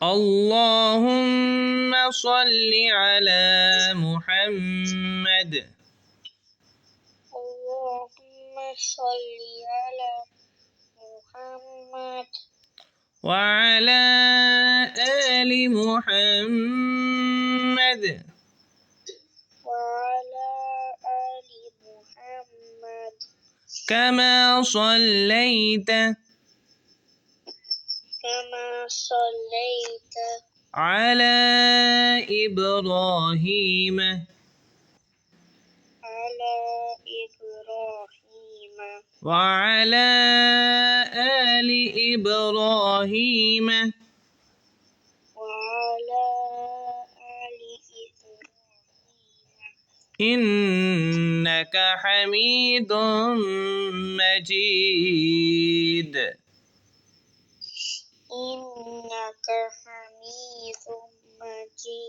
اللهم صل على محمد اللهم صل على محمد وعلى آل محمد وعلى آل محمد كما صليت على إبراهيم على إبراهيم وعلى آل إبراهيم وعلى آل إبراهيم إنك حميد مجيد. إنك حميد مجيد.